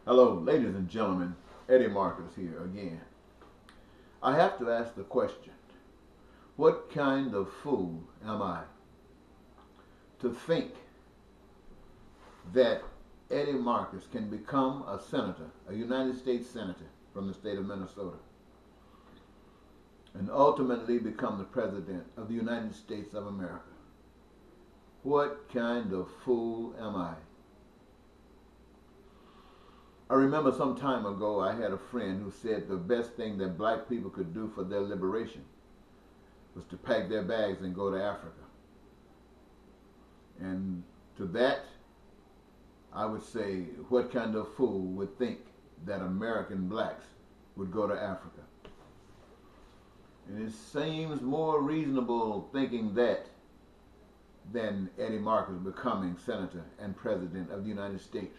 Hello, ladies and gentlemen. Eddie Marcus here again. I have to ask the question, what kind of fool am I to think that Eddie Marcus can become a senator, a United States senator from the state of Minnesota, and ultimately become the president of the United States of America? What kind of fool am I? I remember some time ago I had a friend who said the best thing that black people could do for their liberation was to pack their bags and go to Africa. And to that, I would say, what kind of fool would think that American blacks would go to Africa? And it seems more reasonable thinking that than Eddie Marcus becoming senator and president of the United States.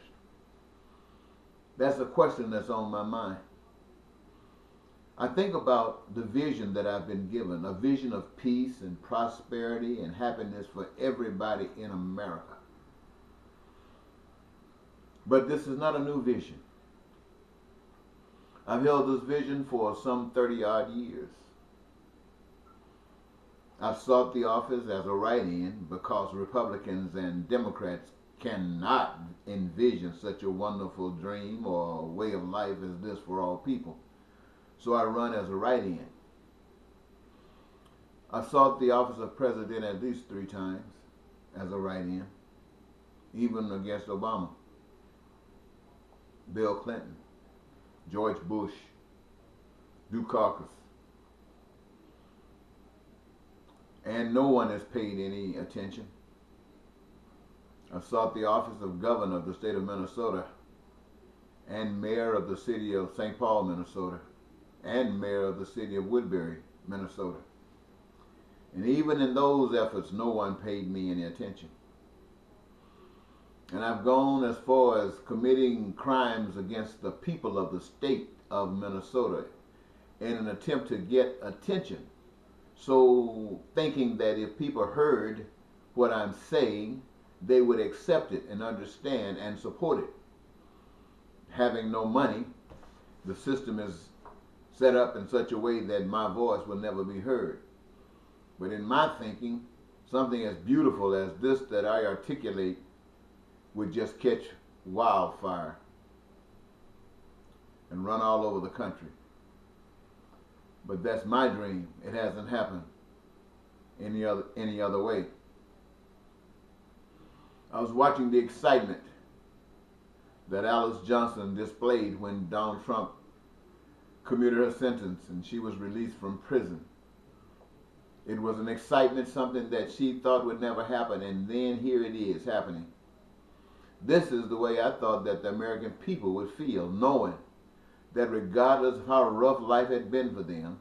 That's a question that's on my mind. I think about the vision that I've been given, a vision of peace and prosperity and happiness for everybody in America. But this is not a new vision. I've held this vision for some 30-odd years. I've sought the office as a write-in because Republicans and Democrats cannot envision such a wonderful dream or way of life as this for all people. So I run as a write-in. I sought the office of president at least 3 times as a write-in, even against Obama, Bill Clinton, George Bush, Dukakis. And no one has paid any attention. I sought the office of governor of the state of Minnesota and mayor of the city of St. Paul, Minnesota, and mayor of the city of Woodbury, Minnesota. And even in those efforts, no one paid me any attention. And I've gone as far as committing crimes against the people of the state of Minnesota in an attempt to get attention. So thinking that if people heard what I'm saying, they would accept it and understand and support it. Having no money, the system is set up in such a way that my voice will never be heard. But in my thinking, something as beautiful as this that I articulate would just catch wildfire and run all over the country. But that's my dream. It hasn't happened any other way. I was watching the excitement that Alice Johnson displayed when Donald Trump commuted her sentence and she was released from prison. It was an excitement, something that she thought would never happen, and then here it is happening. This is the way I thought that the American people would feel, knowing that regardless of how rough life had been for them,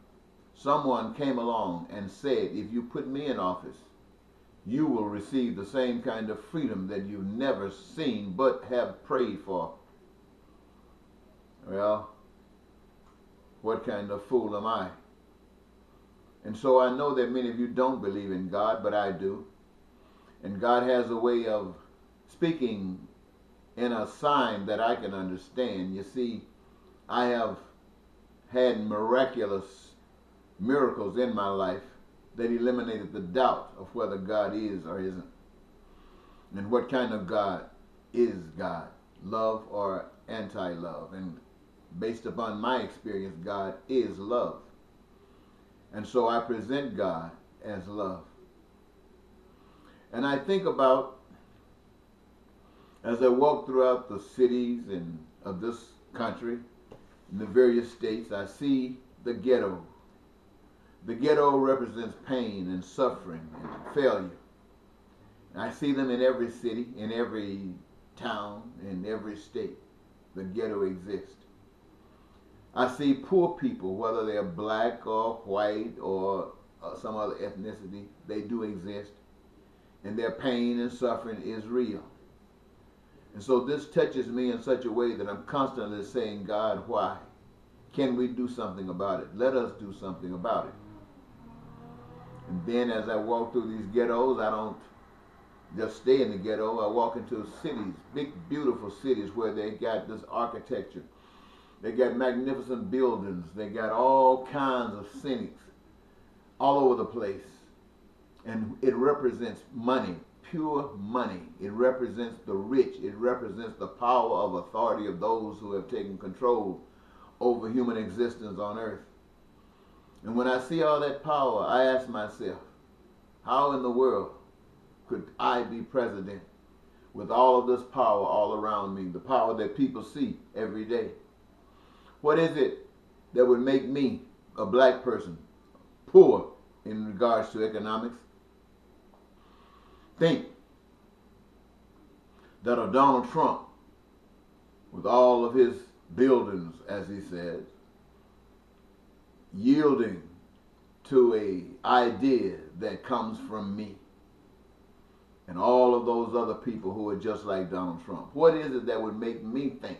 someone came along and said, if you put me in office, you will receive the same kind of freedom that you've never seen but have prayed for. Well, what kind of fool am I? And so I know that many of you don't believe in God, but I do. And God has a way of speaking in a sign that I can understand. You see, I have had miraculous miracles in my life that eliminated the doubt of whether God is or isn't. And what kind of God is God? Love or anti-love? And based upon my experience, God is love. And so I present God as love. And I think about, as I walk throughout the cities of this country, in the various states, I see the ghetto. The ghetto represents pain and suffering and failure. And I see them in every city, in every town, in every state. The ghetto exists. I see poor people, whether they're black or white or some other ethnicity, they do exist. And their pain and suffering is real. And so this touches me in such a way that I'm constantly saying, God, why? Can we do something about it? Let us do something about it. And then as I walk through these ghettos, I don't just stay in the ghetto. I walk into cities, big, beautiful cities where they got this architecture. They got magnificent buildings. They got all kinds of scenics all over the place. And it represents money, pure money. It represents the rich. It represents the power of authority of those who have taken control over human existence on earth. And when I see all that power, I ask myself, how in the world could I be president with all of this power all around me, the power that people see every day? What is it that would make me, a black person, poor in regards to economics? Think that a Donald Trump, with all of his buildings, as he says, yielding to an idea that comes from me and all of those other people who are just like Donald Trump. What is it that would make me think?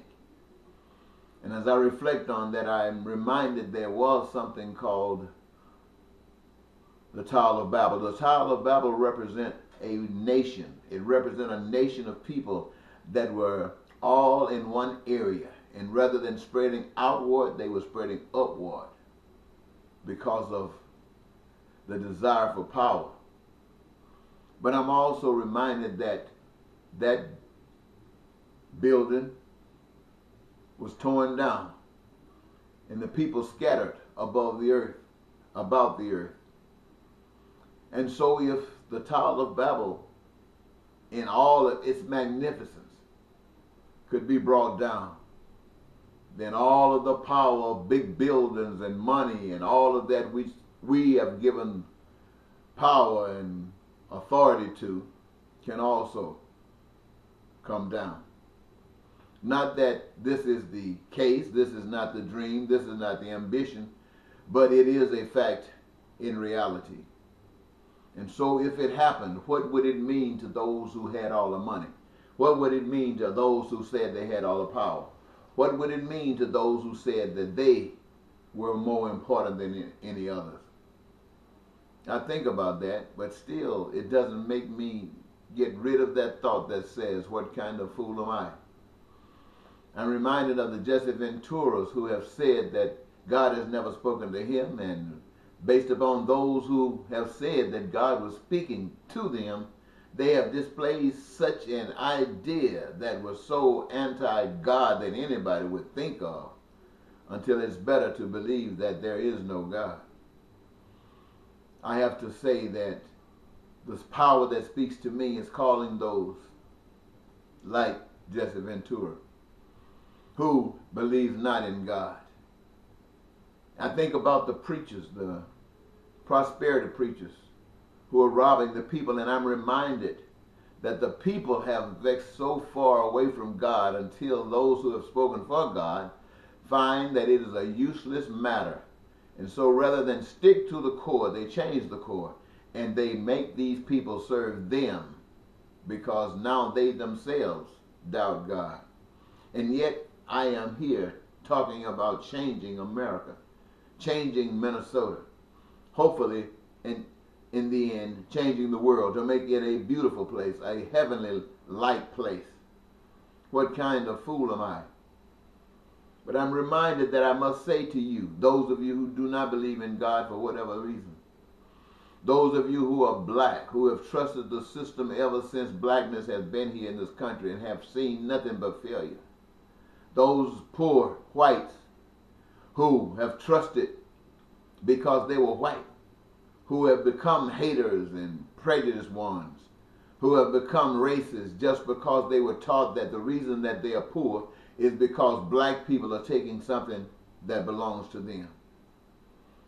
And as I reflect on that, I'm reminded there was something called the Tower of Babel. The Tower of Babel represents a nation. It represents a nation of people that were all in one area. And rather than spreading outward, they were spreading upward because of the desire for power. But I'm also reminded that that building was torn down and the people scattered above the earth, about the earth. And so if the Tower of Babel in all of its magnificence could be brought down, then all of the power of big buildings and money and all of that which we have given power and authority to can also come down. Not that this is the case, this is not the dream, this is not the ambition, but it is a fact in reality. And so if it happened, what would it mean to those who had all the money? What would it mean to those who said they had all the power? What would it mean to those who said that they were more important than any others? I think about that, but still it doesn't make me get rid of that thought that says, what kind of fool am I? I'm reminded of the Jesse Venturas who have said that God has never spoken to him, and based upon those who have said that God was speaking to them, they have displayed such an idea that was so anti-God that anybody would think of, until it's better to believe that there is no God. I have to say that this power that speaks to me is calling those like Jesse Ventura, who believes not in God. I think about the preachers, the prosperity preachers, who are robbing the people, and I'm reminded that the people have vexed so far away from God until those who have spoken for God find that it is a useless matter. And so rather than stick to the core, they change the core, and they make these people serve them because now they themselves doubt God. And yet I am here talking about changing America, changing Minnesota, hopefully in the end, changing the world to make it a beautiful place, a heavenly light place. What kind of fool am I? But I'm reminded that I must say to you, those of you who do not believe in God for whatever reason, those of you who are black, who have trusted the system ever since blackness has been here in this country and have seen nothing but failure, those poor whites who have trusted because they were white, who have become haters and prejudiced ones, who have become racist just because they were taught that the reason that they are poor is because black people are taking something that belongs to them.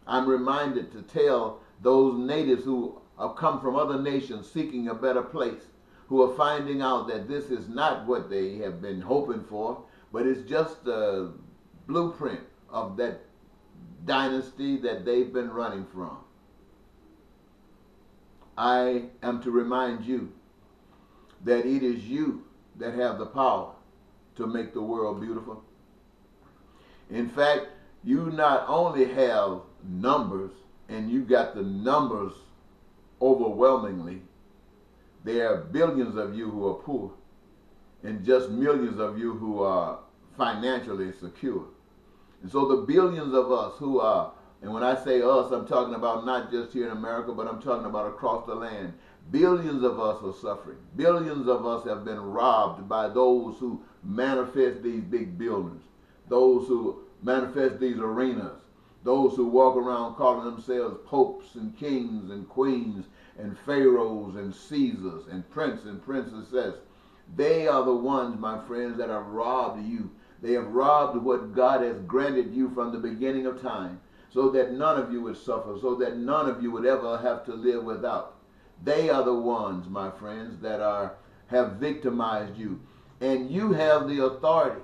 I'm reminded to tell those natives who have come from other nations seeking a better place, who are finding out that this is not what they have been hoping for, but it's just a blueprint of that dynasty that they've been running from. I am to remind you that it is you that have the power to make the world beautiful. In fact, you not only have numbers, and you got the numbers overwhelmingly, There are billions of you who are poor, and just millions of you who are financially secure. And so the billions of us who are, and when I say us, I'm talking about not just here in America, but I'm talking about across the land. Billions of us are suffering. Billions of us have been robbed by those who manifest these big buildings, those who manifest these arenas, those who walk around calling themselves popes and kings and queens and pharaohs and Caesars and prince and princesses. They are the ones, my friends, that have robbed you. They have robbed what God has granted you from the beginning of time, so that none of you would suffer, so that none of you would ever have to live without. They are the ones, my friends, that have victimized you. And you have the authority.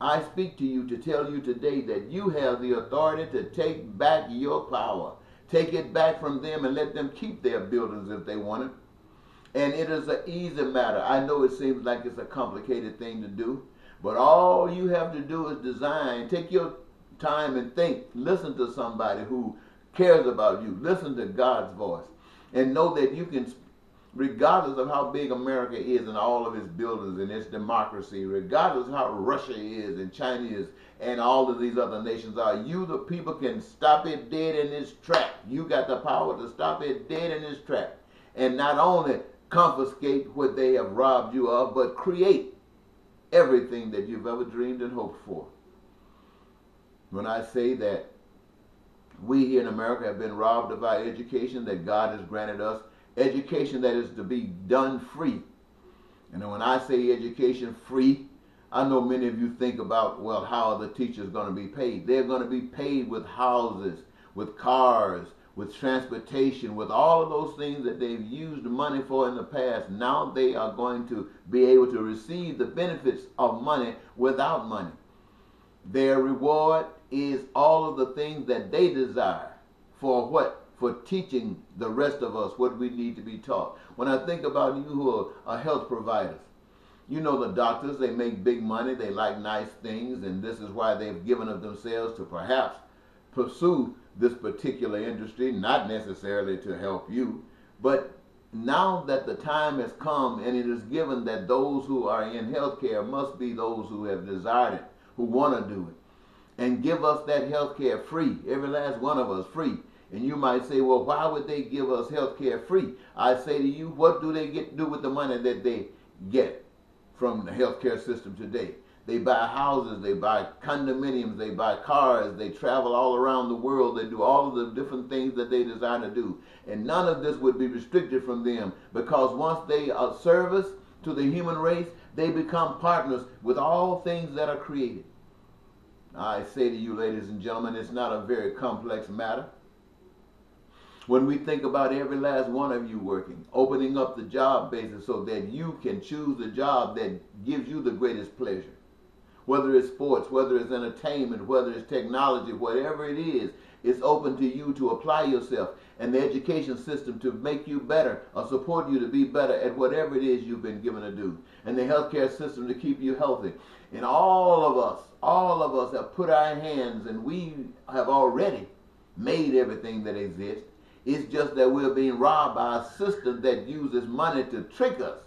I speak to you to tell you today that you have the authority to take back your power. Take it back from them and let them keep their buildings if they want it. And it is an easy matter. I know it seems like it's a complicated thing to do, but all you have to do is design. Take your time and think. Listen to somebody who cares about you. Listen to God's voice. And know that you can, regardless of how big America is and all of its buildings and its democracy, regardless of how Russia is and China is and all of these other nations are, you the people can stop it dead in its track. You got the power to stop it dead in its track. And not only confiscate what they have robbed you of, but create everything that you've ever dreamed and hoped for. When I say that we here in America have been robbed of our education that God has granted us, education that is to be done free. And when I say education free, I know many of you think about, well, how are the teachers going to be paid? They're going to be paid with houses, with cars, with transportation, with all of those things that they've used money for in the past. Now they are going to be able to receive the benefits of money without money. Their reward is all of the things that they desire. For what? For teaching the rest of us what we need to be taught. When I think about you who are health providers, you know the doctors, they make big money, they like nice things, and this is why they've given of themselves to perhaps pursue this particular industry, not necessarily to help you, but now that the time has come and it is given that those who are in healthcare must be those who have desired it, who want to do it, and give us that healthcare free, every last one of us free. And you might say, well, why would they give us healthcare free? I say to you, what do they do with the money that they get from the healthcare system today? They buy houses, they buy condominiums, they buy cars, they travel all around the world, they do all of the different things that they desire to do. And none of this would be restricted from them, because once they are service to the human race, they become partners with all things that are created. I say to you, ladies and gentlemen, it's not a very complex matter. When we think about every last one of you working, opening up the job basis so that you can choose the job that gives you the greatest pleasure. Whether it's sports, whether it's entertainment, whether it's technology, whatever it is, it's open to you to apply yourself, and the education system to make you better or support you to be better at whatever it is you've been given to do, and the healthcare system to keep you healthy. And all of us have put our hands, and we have already made everything that exists. It's just that we're being robbed by a system that uses money to trick us.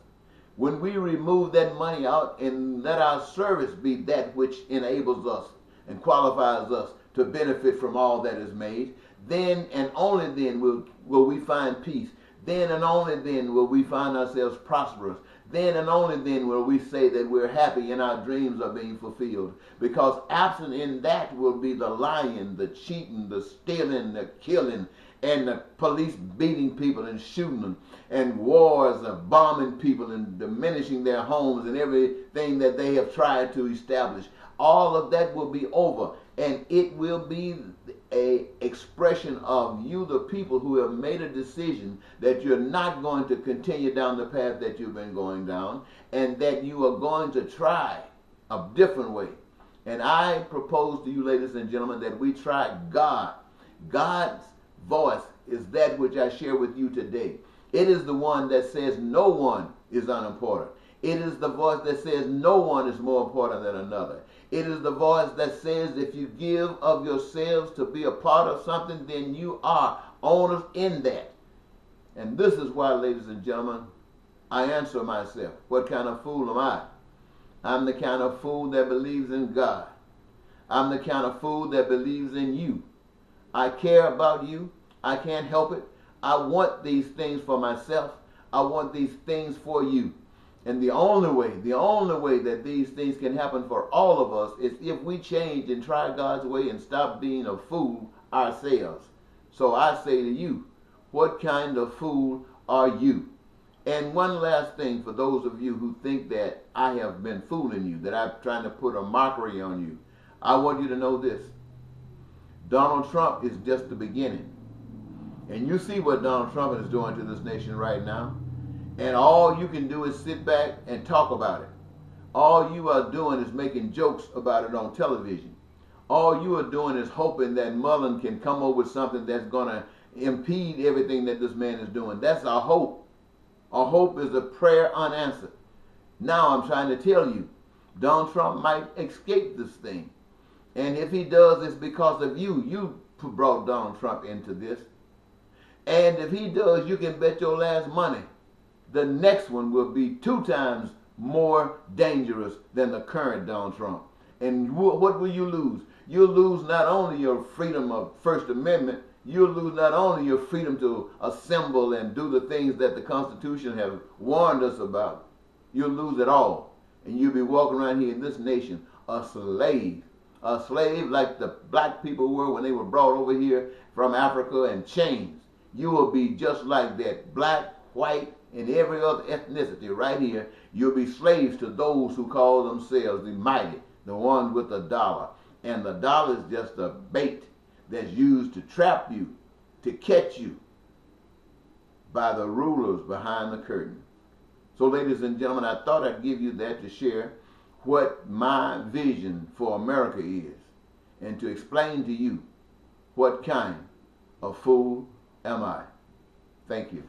When we remove that money out and let our service be that which enables us and qualifies us to benefit from all that is made, then and only then will we find peace. Then and only then will we find ourselves prosperous. Then and only then will we say that we're happy and our dreams are being fulfilled. Because absent in that will be the lying, the cheating, the stealing, the killing, and the police beating people and shooting them, and wars of bombing people and diminishing their homes and everything that they have tried to establish. All of that will be over, and it will be an expression of you, the people who have made a decision that you're not going to continue down the path that you've been going down, and that you are going to try a different way. And I propose to you, ladies and gentlemen, that we try God. God's voice is that which I share with you today. It is the one that says no one is unimportant. It is the voice that says no one is more important than another. It is the voice that says if you give of yourselves to be a part of something, then you are owners in that. And this is why, ladies and gentlemen, I answer myself, what kind of fool am I? I'm the kind of fool that believes in God. I'm the kind of fool that believes in you. I care about you. I can't help it. I want these things for myself. I want these things for you. And the only way that these things can happen for all of us is if we change and try God's way and stop being a fool ourselves. So I say to you, what kind of fool are you? And one last thing for those of you who think that I have been fooling you, that I'm trying to put a mockery on you, I want you to know this. Donald Trump is just the beginning. And you see what Donald Trump is doing to this nation right now. And all you can do is sit back and talk about it. All you are doing is making jokes about it on television. All you are doing is hoping that Mullen can come up with something that's going to impede everything that this man is doing. That's our hope. Our hope is a prayer unanswered. Now I'm trying to tell you, Donald Trump might escape this thing. And if he does, it's because of you. You brought Donald Trump into this. And if he does, you can bet your last money the next one will be 2 times more dangerous than the current Donald Trump. And what will you lose? You'll lose not only your freedom of First Amendment, you'll lose not only your freedom to assemble and do the things that the Constitution has warned us about. You'll lose it all. And you'll be walking around here in this nation a slave like the black people were when they were brought over here from Africa in chains. You will be just like that, black, white, and every other ethnicity right here. You'll be slaves to those who call themselves the mighty, the ones with the dollar. And the dollar is just a bait that's used to trap you, to catch you by the rulers behind the curtain. So ladies and gentlemen, I thought I'd give you that to share what my vision for America is and to explain to you what kind of fool am I. Thank you.